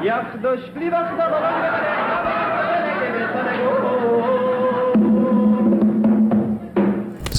Jak do śliwach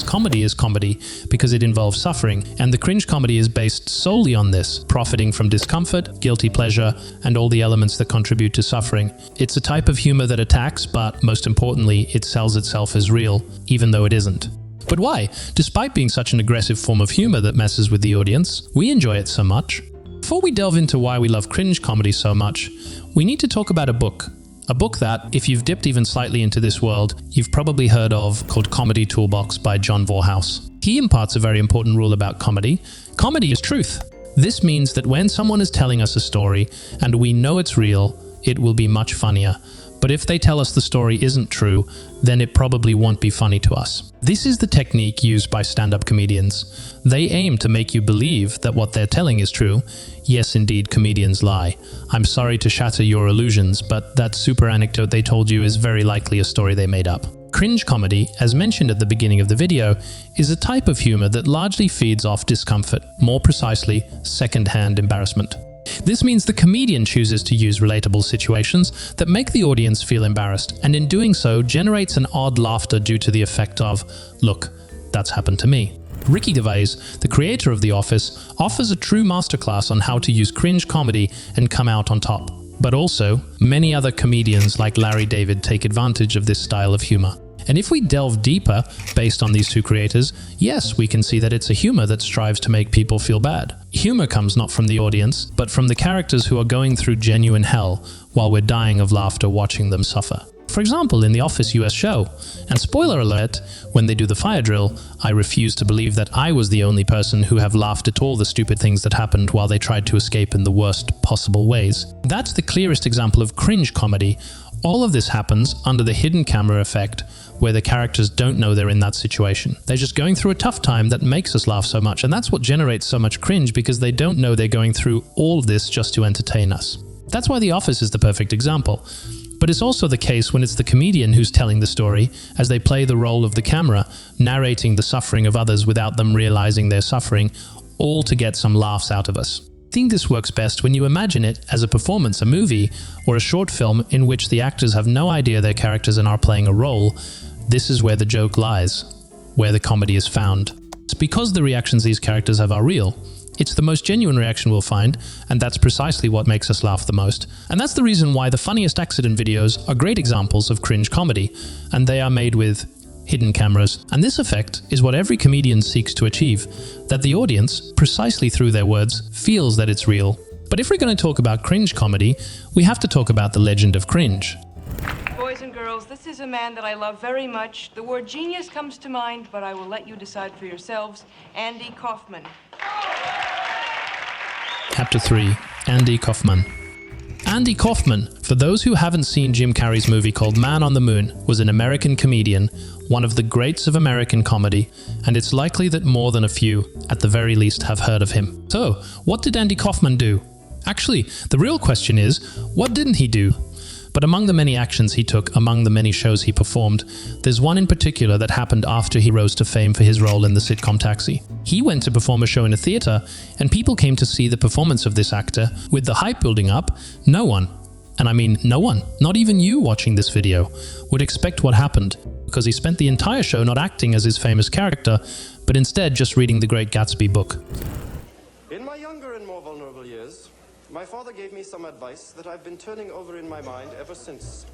Comedy is comedy because it involves suffering, and the cringe comedy is based solely on this, profiting from discomfort, guilty pleasure, and all the elements that contribute to suffering. It's a type of humor that attacks, but most importantly, it sells itself as real, even though it isn't. But why? Despite being such an aggressive form of humor that messes with the audience, we enjoy it so much. Before we delve into why we love cringe comedy so much, we need to talk about a book. A book that, if you've dipped even slightly into this world, you've probably heard of, called Comedy Toolbox by John Voorhouse. He imparts a very important rule about comedy. Comedy is truth. This means that when someone is telling us a story and we know it's real, it will be much funnier. But if they tell us the story isn't true, then it probably won't be funny to us. This is the technique used by stand-up comedians. They aim to make you believe that what they're telling is true. Yes, indeed, comedians lie. I'm sorry to shatter your illusions, but that super anecdote they told you is very likely a story they made up. Cringe comedy, as mentioned at the beginning of the video, is a type of humor that largely feeds off discomfort, more precisely, second-hand embarrassment. This means the comedian chooses to use relatable situations that make the audience feel embarrassed, and in doing so generates an odd laughter due to the effect of, look, that's happened to me. Ricky Gervais, the creator of The Office, offers a true masterclass on how to use cringe comedy and come out on top. But also, many other comedians like Larry David take advantage of this style of humor. And if we delve deeper, based on these two creators, yes, we can see that it's a humor that strives to make people feel bad. Humor comes not from the audience, but from the characters who are going through genuine hell while we're dying of laughter watching them suffer. For example, in the Office US show, and spoiler alert, when they do the fire drill, I refuse to believe that I was the only person who have laughed at all the stupid things that happened while they tried to escape in the worst possible ways. That's the clearest example of cringe comedy. All of this happens under the hidden camera effect, where the characters don't know they're in that situation. They're just going through a tough time that makes us laugh so much, and that's what generates so much cringe, because they don't know they're going through all of this just to entertain us. That's why The Office is the perfect example. But it's also the case when it's the comedian who's telling the story, as they play the role of the camera, narrating the suffering of others without them realizing they're suffering, all to get some laughs out of us. I think this works best when you imagine it as a performance, a movie, or a short film in which the actors have no idea they're characters and are playing a role. This is where the joke lies, where the comedy is found. It's because the reactions these characters have are real. It's the most genuine reaction we'll find, and that's precisely what makes us laugh the most. And that's the reason why the funniest accident videos are great examples of cringe comedy, and they are made with hidden cameras. And this effect is what every comedian seeks to achieve, that the audience, precisely through their words, feels that it's real. But if we're going to talk about cringe comedy, we have to talk about the legend of cringe. Boys and girls, this is a man that I love very much. The word genius comes to mind, but I will let you decide for yourselves. Andy Kaufman. Chapter 3. Andy Kaufman. Andy Kaufman, for those who haven't seen Jim Carrey's movie called Man on the Moon, was an American comedian, one of the greats of American comedy, and it's likely that more than a few, at the very least, have heard of him. So, what did Andy Kaufman do? Actually, the real question is, what didn't he do? But among the many actions he took, among the many shows he performed, there's one in particular that happened after he rose to fame for his role in the sitcom Taxi. He went to perform a show in a theater, and people came to see the performance of this actor. With the hype building up, no one, and I mean no one, not even you watching this video, would expect what happened, because he spent the entire show not acting as his famous character, but instead just reading The Great Gatsby book. In my younger and more vulnerable years, my father gave me some advice that I've been turning over in my mind ever since.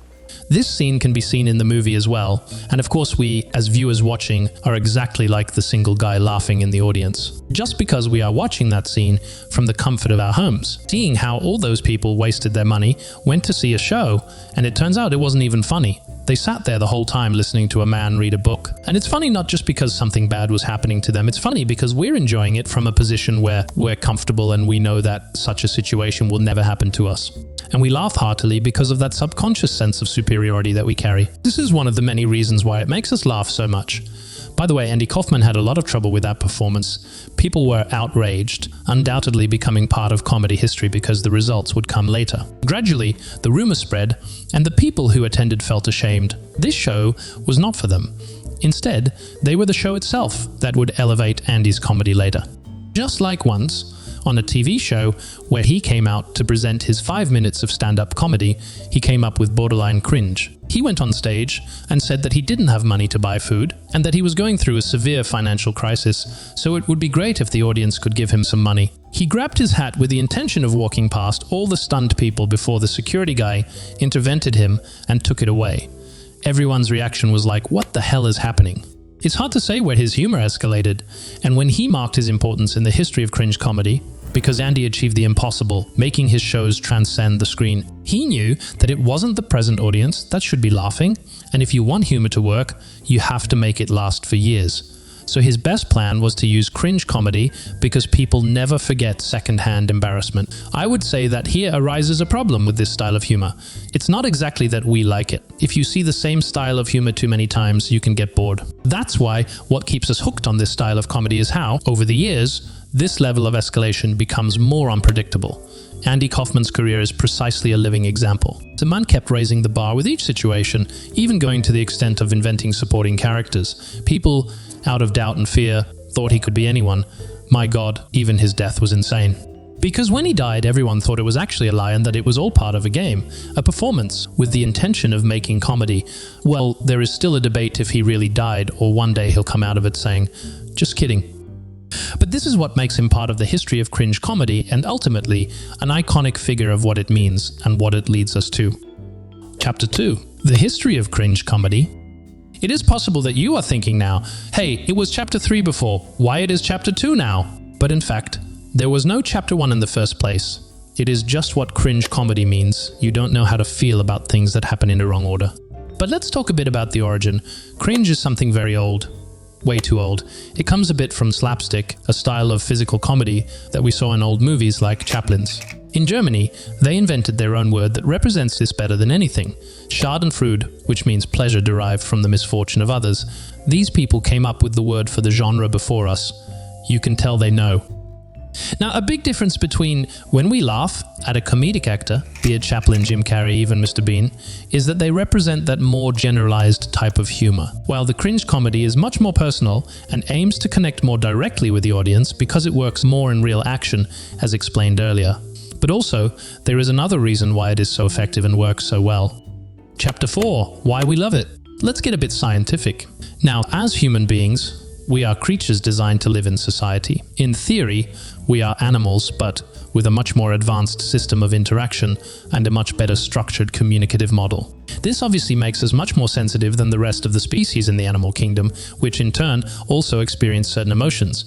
This scene can be seen in the movie as well, and of course we, as viewers watching, are exactly like the single guy laughing in the audience. Just because we are watching that scene from the comfort of our homes, seeing how all those people wasted their money, went to see a show, and it turns out it wasn't even funny. They sat there the whole time listening to a man read a book. And it's funny not just because something bad was happening to them, it's funny because we're enjoying it from a position where we're comfortable and we know that such a situation will never happen to us. And we laugh heartily because of that subconscious sense of superiority that we carry. This is one of the many reasons why it makes us laugh so much. By the way, Andy Kaufman had a lot of trouble with that performance. People were outraged, undoubtedly becoming part of comedy history because the results would come later. Gradually, the rumor spread, and the people who attended felt ashamed. This show was not for them. Instead, they were the show itself that would elevate Andy's comedy later. Just like once, On a TV show where he came out to present his 5 minutes of stand-up comedy, he came up with borderline cringe. He went on stage and said that he didn't have money to buy food and that he was going through a severe financial crisis, so it would be great if the audience could give him some money. He grabbed his hat with the intention of walking past all the stunned people before the security guy intervened him and took it away. Everyone's reaction was like, "What the hell is happening?" It's hard to say where his humor escalated, and when he marked his importance in the history of cringe comedy, because Andy achieved the impossible, making his shows transcend the screen. He knew that it wasn't the present audience that should be laughing, and if you want humor to work, you have to make it last for years. So his best plan was to use cringe comedy because people never forget second-hand embarrassment. I would say that here arises a problem with this style of humor. It's not exactly that we like it. If you see the same style of humor too many times, you can get bored. That's why what keeps us hooked on this style of comedy is how, over the years, this level of escalation becomes more unpredictable. Andy Kaufman's career is precisely a living example. The man kept raising the bar with each situation, even going to the extent of inventing supporting characters. People, out of doubt and fear, thought he could be anyone. My God, even his death was insane. Because when he died, everyone thought it was actually a lie and that it was all part of a game, a performance, with the intention of making comedy. Well, there is still a debate if he really died, or one day he'll come out of it saying, "Just kidding." But this is what makes him part of the history of cringe comedy and ultimately an iconic figure of what it means and what it leads us to. Chapter 2. The history of cringe comedy. It is possible that you are thinking now, hey, it was chapter 3 before, why it is chapter 2 now? But in fact, there was no chapter 1 in the first place. It is just what cringe comedy means. You don't know how to feel about things that happen in the wrong order. But let's talk a bit about the origin. Cringe is something very old. Way too old. It comes a bit from slapstick, a style of physical comedy that we saw in old movies like Chaplin's. In Germany, they invented their own word that represents this better than anything. Schadenfreude, which means pleasure derived from the misfortune of others. These people came up with the word for the genre before us. You can tell they know. Now, a big difference between when we laugh at a comedic actor, be it Chaplin, Jim Carrey, even Mr. Bean, is that they represent that more generalized type of humor, while the cringe comedy is much more personal and aims to connect more directly with the audience because it works more in real action, as explained earlier. But also, there is another reason why it is so effective and works so well. Chapter 4. Why we love it. Let's get a bit scientific. Now, as human beings, we are creatures designed to live in society. In theory, we are animals, but with a much more advanced system of interaction and a much better structured communicative model. This obviously makes us much more sensitive than the rest of the species in the animal kingdom, which in turn also experience certain emotions.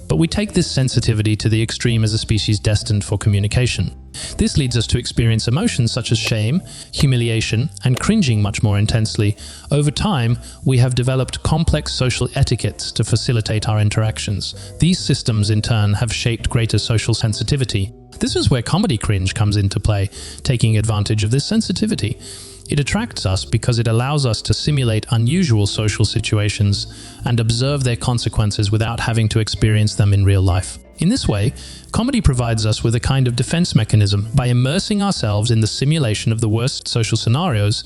But we take this sensitivity to the extreme as a species destined for communication. This leads us to experience emotions such as shame, humiliation, and cringing much more intensely. Over time, we have developed complex social etiquettes to facilitate our interactions. These systems, in turn, have shaped greater social sensitivity. This is where comedy cringe comes into play, taking advantage of this sensitivity. It attracts us because it allows us to simulate unusual social situations and observe their consequences without having to experience them in real life. In this way, comedy provides us with a kind of defense mechanism. By immersing ourselves in the simulation of the worst social scenarios,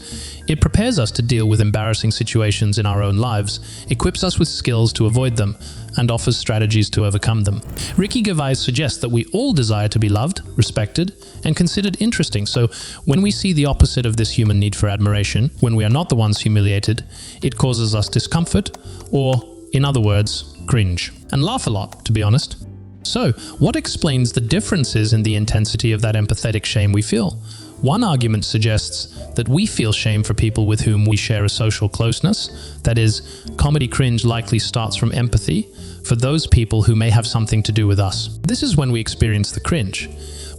it prepares us to deal with embarrassing situations in our own lives, equips us with skills to avoid them, and offers strategies to overcome them. Ricky Gervais suggests that we all desire to be loved, respected, and considered interesting. So when we see the opposite of this human need for admiration, when we are not the ones humiliated, it causes us discomfort, or, in other words, cringe. And laugh a lot, to be honest. So, what explains the differences in the intensity of that empathetic shame we feel? One argument suggests that we feel shame for people with whom we share a social closeness. That is, comedy cringe likely starts from empathy for those people who may have something to do with us. This is when we experience the cringe.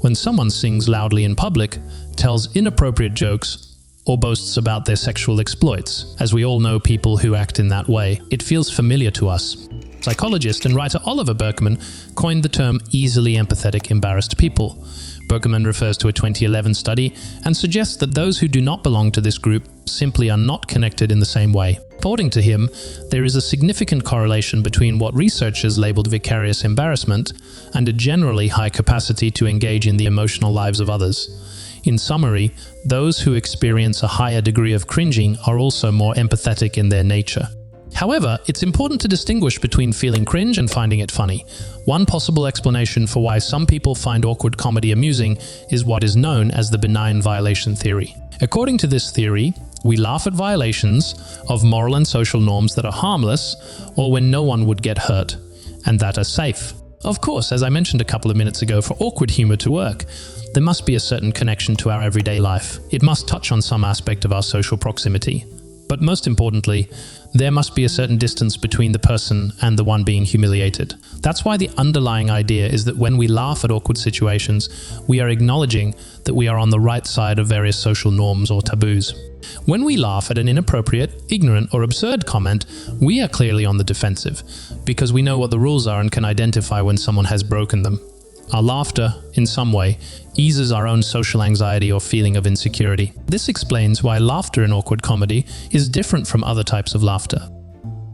When someone sings loudly in public, tells inappropriate jokes, or boasts about their sexual exploits. As we all know people who act in that way, it feels familiar to us. Psychologist and writer Oliver Berkman coined the term easily empathetic embarrassed people. Berkman refers to a 2011 study and suggests that those who do not belong to this group simply are not connected in the same way. According to him, there is a significant correlation between what researchers labeled vicarious embarrassment and a generally high capacity to engage in the emotional lives of others. In summary, those who experience a higher degree of cringing are also more empathetic in their nature. However, it's important to distinguish between feeling cringe and finding it funny. One possible explanation for why some people find awkward comedy amusing is what is known as the benign violation theory. According to this theory, we laugh at violations of moral and social norms that are harmless or when no one would get hurt, and that are safe. Of course, as I mentioned a couple of minutes ago, for awkward humor to work, there must be a certain connection to our everyday life. It must touch on some aspect of our social proximity. But most importantly, there must be a certain distance between the person and the one being humiliated. That's why the underlying idea is that when we laugh at awkward situations, we are acknowledging that we are on the right side of various social norms or taboos. When we laugh at an inappropriate, ignorant, or absurd comment, we are clearly on the defensive, because we know what the rules are and can identify when someone has broken them. Our laughter, in some way, eases our own social anxiety or feeling of insecurity. This explains why laughter in awkward comedy is different from other types of laughter.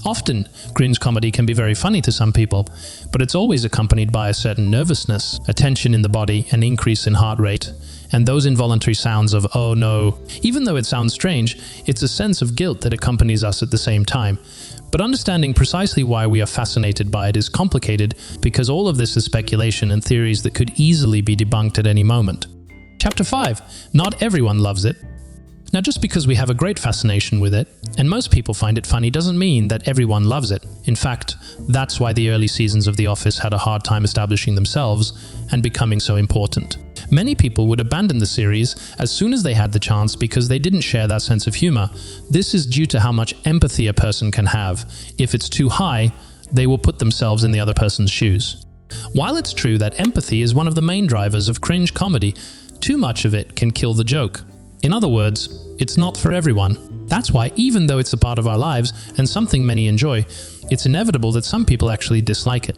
Often, cringe comedy can be very funny to some people, but it's always accompanied by a certain nervousness, a tension in the body, an increase in heart rate, and those involuntary sounds of "oh no." Even though it sounds strange, it's a sense of guilt that accompanies us at the same time. But understanding precisely why we are fascinated by it is complicated, because all of this is speculation and theories that could easily be debunked at any moment. Chapter 5. Not everyone loves it. Now, just because we have a great fascination with it, and most people find it funny, doesn't mean that everyone loves it. In fact, that's why the early seasons of The Office had a hard time establishing themselves and becoming so important. Many people would abandon the series as soon as they had the chance because they didn't share that sense of humor. This is due to how much empathy a person can have. If it's too high, they will put themselves in the other person's shoes. While it's true that empathy is one of the main drivers of cringe comedy, too much of it can kill the joke. In other words, it's not for everyone. That's why, even though it's a part of our lives and something many enjoy, it's inevitable that some people actually dislike it.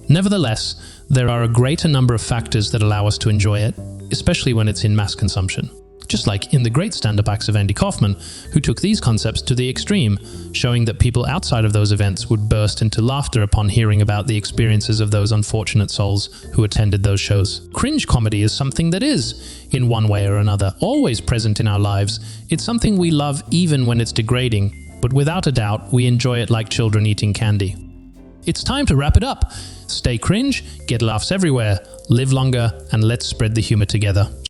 Nevertheless, there are a greater number of factors that allow us to enjoy it, especially when it's in mass consumption. Just like in the great stand-up acts of Andy Kaufman, who took these concepts to the extreme, showing that people outside of those events would burst into laughter upon hearing about the experiences of those unfortunate souls who attended those shows. Cringe comedy is something that is, in one way or another, always present in our lives. It's something we love even when it's degrading, but without a doubt, we enjoy it like children eating candy. It's time to wrap it up. Stay cringe, get laughs everywhere, live longer, and let's spread the humor together.